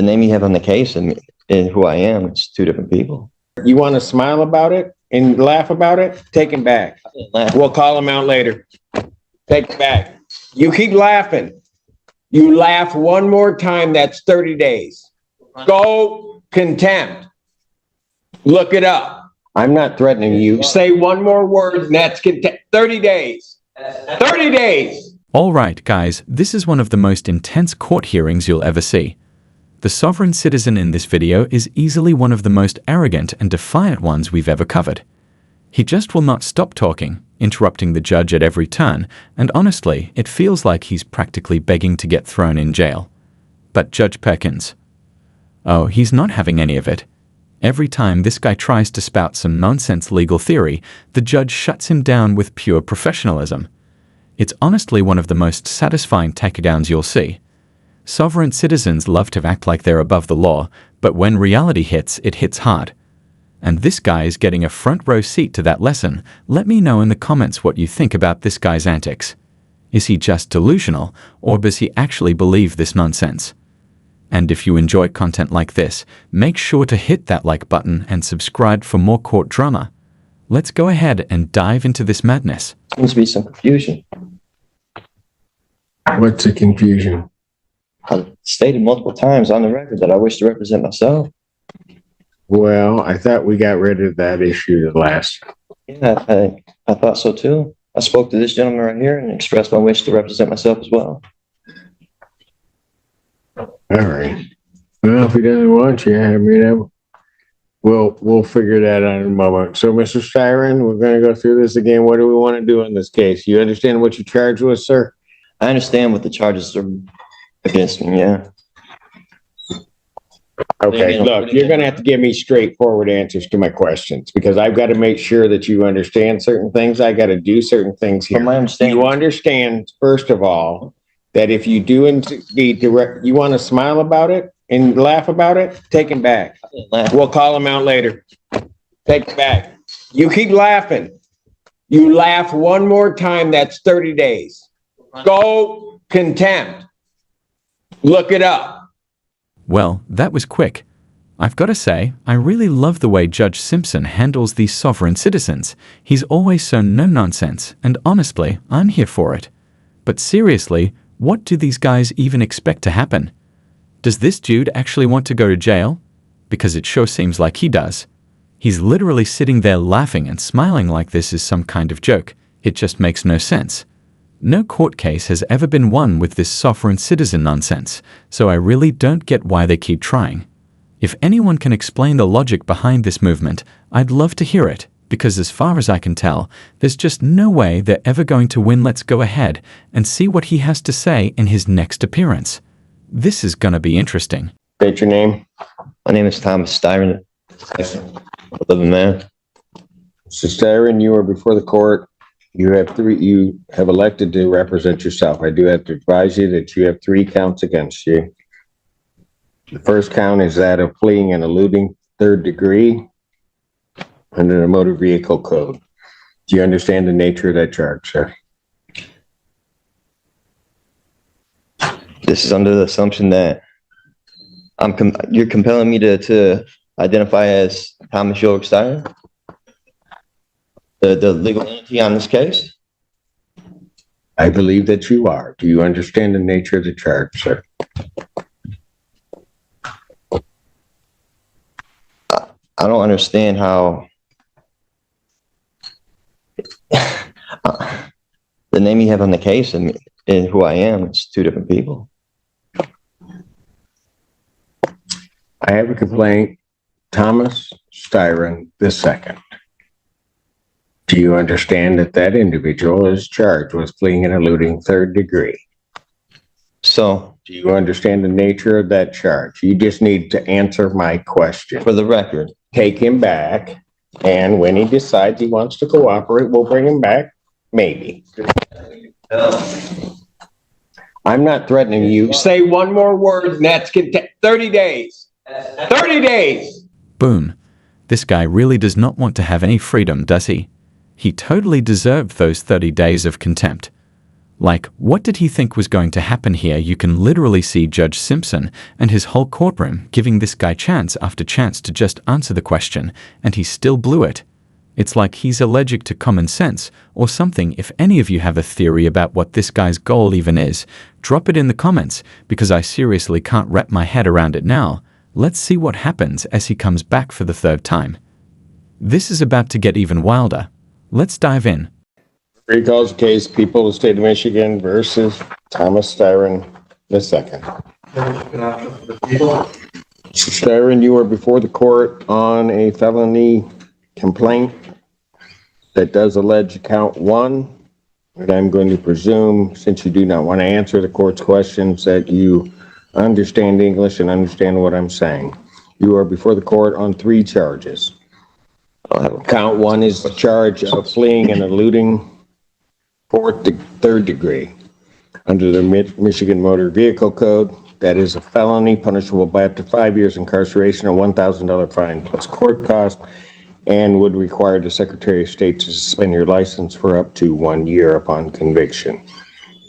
the name you have on the case and who I am, it's two different people. You want to smile about it and laugh about it? Take him back. We'll call him out later. Take it back. You keep laughing. You laugh one more time, that's 30 days. Go contempt. Look it up. I'm not threatening you. Say one more word and that's contempt. 30 days. 30 days. All right, guys, this is one of the most intense court hearings you'll ever see. The sovereign citizen in this video is easily one of the most arrogant and defiant ones we've ever covered. He just will not stop talking, interrupting the judge at every turn, and honestly, it feels like he's practically begging to get thrown in jail. But Judge Perkins, oh, he's not having any of it. Every time this guy tries to spout some nonsense legal theory, the judge shuts him down with pure professionalism. It's honestly one of the most satisfying takedowns you'll see. Sovereign citizens love to act like they're above the law, but when reality hits, it hits hard. And this guy is getting a front row seat to that lesson. Let me know in the comments what you think about this guy's antics. Is he just delusional, or does he actually believe this nonsense? And if you enjoy content like this, make sure to hit that like button and subscribe for more court drama. Let's go ahead and dive into this madness. Seems to be some confusion. What's the confusion? I stated multiple times on the record that I wish to represent myself. Well, I thought we got rid of that issue the last. Yeah, I thought so too. I spoke to this gentleman right here and expressed my wish to represent myself as well. All right. Well, if he doesn't want you, I mean, we'll figure that out in a moment. So, Mr. Styron, we're going to go through this again. What do we want to do in this case? You understand what you're charged with, sir? I understand what the charges are against me, yeah. Okay, look, you're going to have to give me straightforward answers to my questions because I've got to make sure that you understand certain things. I got to do certain things here. From my understanding, You understand, first of all, that if you do indeed direct, you want to smile about it and laugh about it, take him back. We'll call him out later. Take it back. You keep laughing. You laugh one more time, that's 30 days. Go contempt. Look it up. Well, that was quick. I've got to say, I really love the way Judge Simpson handles these sovereign citizens. He's always so no-nonsense, and honestly, I'm here for it. But seriously, what do these guys even expect to happen? Does this dude actually want to go to jail? Because it sure seems like he does. He's literally sitting there laughing and smiling like this is some kind of joke. It just makes no sense. No court case has ever been won with this sovereign citizen nonsense, so I really don't get why they keep trying. If anyone can explain the logic behind this movement, I'd love to hear it, because as far as I can tell, there's just no way they're ever going to win. Let's go ahead and see what he has to say in his next appearance. This is gonna be interesting. State your name. my name is Thomas Styron. I live in man. Mr. Styron, you are before the court. You have elected to represent yourself. I do have to advise you that you have 3 counts against you. The first count is that of fleeing and eluding 3rd degree under the motor vehicle code. Do you understand the nature of that charge, sir? This is under the assumption that you're compelling me to identify as Thomas York Styron, the legal entity on this case. I believe that you are. Do you understand the nature of the charge, sir? I don't understand how the name you have on the case and who I am, it's 2 different people. I have a complaint, Thomas Styron II. Do you understand that that individual is charged with fleeing and eluding 3rd degree? So, Do you understand the nature of that charge? You just need to answer my question. for the record, Take him back, and when he decides he wants to cooperate, we'll bring him back, maybe. I'm not threatening you. Say one more word, and that's 30 days. 30 days. Boom. This guy really does not want to have any freedom, does he? He totally deserved those 30 days of contempt. Like, what did he think was going to happen here? You can literally see Judge Simpson and his whole courtroom giving this guy chance after chance to just answer the question, and he still blew it. It's like he's allergic to common sense or something. If any of you have a theory about what this guy's goal even is, drop it in the comments, because I seriously can't wrap my head around it now. Let's see what happens as he comes back for the third time. This is about to get even wilder. Let's dive in. Recalls case, people of the state of Michigan versus Thomas Styron II. Styron, you are before the court on a felony complaint that does allege count one. And I'm going to presume, since you do not want to answer the court's questions, that you understand English and understand what I'm saying. You are before the court on 3 charges. Count one is the charge of fleeing and eluding third degree. Under the Michigan Motor Vehicle Code, that is a felony punishable by up to 5 years incarceration or $1,000 fine plus court cost, and would require the Secretary of State to suspend your license for up to 1 year upon conviction.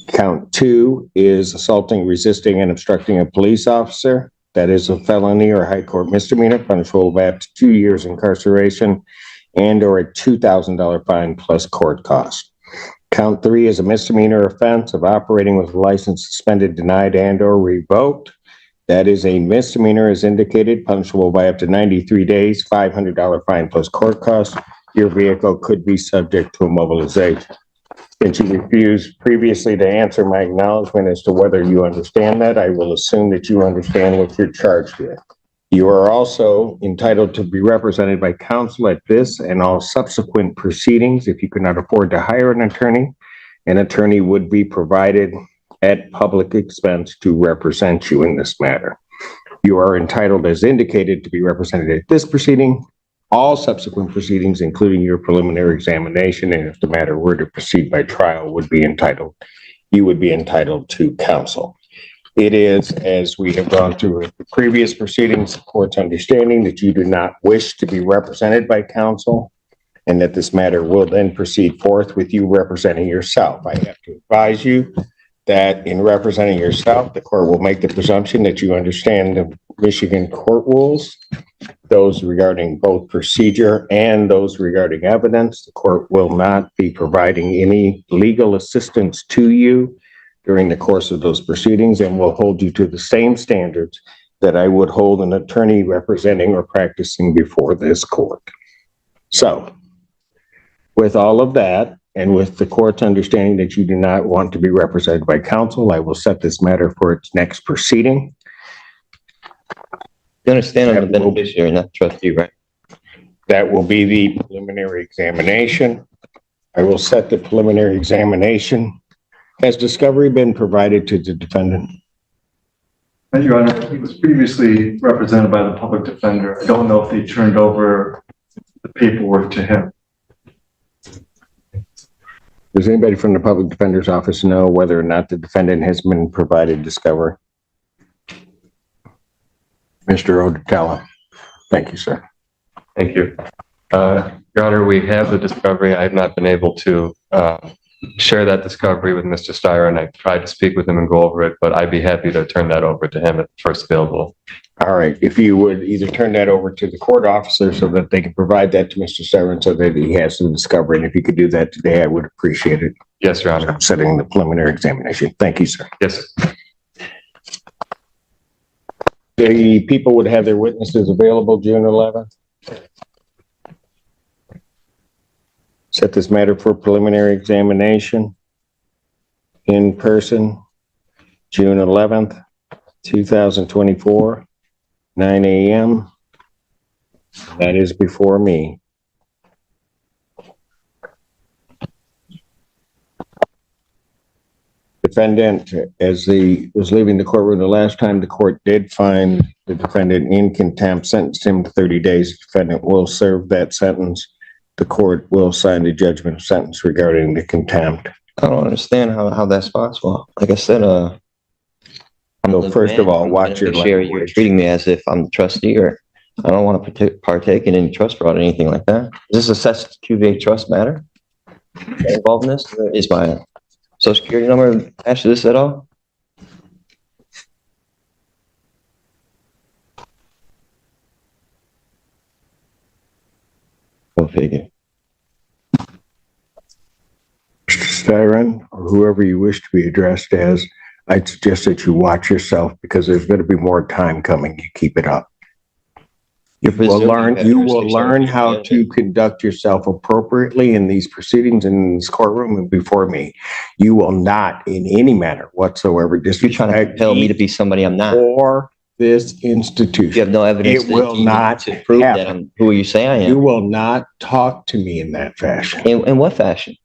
Count two is assaulting, resisting, and obstructing a police officer. That is a felony or high court misdemeanor punishable by up to 2 years incarceration and or a $2,000 fine plus court cost. Count three is a misdemeanor offense of operating with a license suspended, denied, and or revoked. That is a misdemeanor as indicated, punishable by up to 93 days, $500 fine plus court cost. Your vehicle could be subject to immobilization. Since you refused previously to answer my acknowledgement as to whether you understand that, I will assume that you understand what you're charged with. You are also entitled to be represented by counsel at this and all subsequent proceedings. If you could not afford to hire an attorney would be provided at public expense to represent you in this matter. You are entitled, as indicated, to be represented at this proceeding, all subsequent proceedings, including your preliminary examination, and if the matter were to proceed by trial, you would be entitled to counsel. It is, as we have gone through the previous proceedings, the court's understanding that you do not wish to be represented by counsel, and that this matter will then proceed forth with you representing yourself. I have to advise you that in representing yourself, the court will make the presumption that you understand the Michigan court rules, those regarding both procedure and those regarding evidence. The court will not be providing any legal assistance to you during the course of those proceedings, and will hold you to the same standards that I would hold an attorney representing or practicing before this court. So, with all of that, and with the court's understanding that you do not want to be represented by counsel, I will set this matter for its next proceeding. You understand I'm the beneficiary, not the trustee, right? That will be the preliminary examination. I will set the preliminary examination. Has discovery been provided to the defendant? Your Honor, he was previously represented by the public defender. I don't know if they turned over the paperwork to him. Does anybody from the public defender's office know whether or not the defendant has been provided discovery? Mr. Odetella. Thank you, sir. Thank you. Your Honor, we have the discovery. I have not been able to share that discovery with Mr. Styron. I tried to speak with him and go over it, but I'd be happy to turn that over to him at the first available. All right. If you would either turn that over to the court officer so that they can provide that to Mr. Styron so that he has the discovery, and if you could do that today, I would appreciate it. Yes, Your Honor. I'm setting the preliminary examination. Thank you, sir. Yes, sir. The people would have their witnesses available June 11th. Set this matter for preliminary examination in person, June 11th, 2024, 9 a.m. That is before me. Defendant, as he was leaving the courtroom the last time, the court did find the defendant in contempt, sentenced him to 30 days. The defendant will serve that sentence. The court will sign the judgment of sentence regarding the contempt. I don't understand how that's possible. Like I said, So first of all, watch your language. You're language. treating me as if I'm the trustee, or I don't want to partake in any trust fraud or anything like that. Is this a cess QV trust matter involved in this? Is my social security number attached to this at all? Go figure. Mr. Styron, or whoever you wish to be addressed as, I'd suggest that you watch yourself because there's going to be more time coming. You keep it up. You're presuming that You will jurisdiction learn is how the- to conduct yourself appropriately in these proceedings in this courtroom and before me. You will not in any manner whatsoever You're trying to disrespect compel me to be somebody I'm not. or this You institution. have no evidence It will not to prove that happen. I'm who you say I You am. will not talk to me in that fashion. In what fashion?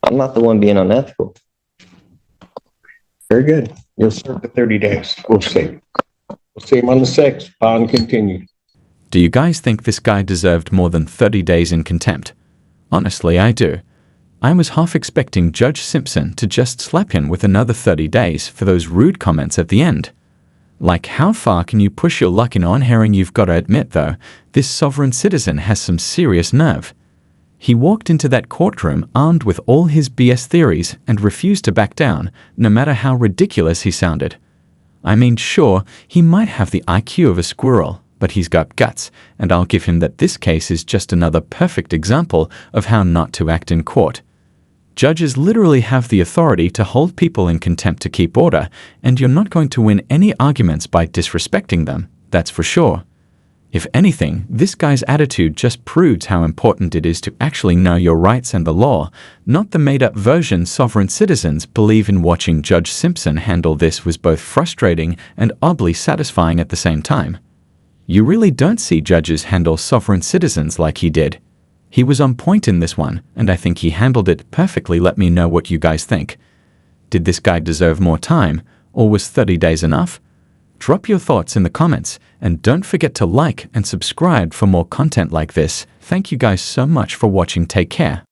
I'm not the one being unethical. Very good. You'll serve the 30 days. We'll see. We'll see him on the 6th. Bond continued. Do you guys think this guy deserved more than 30 days in contempt? Honestly, I do. I was half expecting Judge Simpson to just slap him with another 30 days for those rude comments at the end. Like, how far can you push your luck in on-hearing? You've got to admit, though, this sovereign citizen has some serious nerve. He walked into that courtroom armed with all his BS theories and refused to back down, no matter how ridiculous he sounded. I mean, sure, he might have the IQ of a squirrel, but he's got guts, and I'll give him that this case is just another perfect example of how not to act in court. Judges literally have the authority to hold people in contempt to keep order, and you're not going to win any arguments by disrespecting them, that's for sure. If anything, this guy's attitude just proves how important it is to actually know your rights and the law, not the made-up version sovereign citizens believe in. Watching Judge Simpson handle this was both frustrating and oddly satisfying at the same time. You really don't see judges handle sovereign citizens like he did. He was on point in this one, and I think he handled it perfectly. Let me know what you guys think. Did this guy deserve more time, or was 30 days enough? Drop your thoughts in the comments, and don't forget to like and subscribe for more content like this. Thank you guys so much for watching. Take care.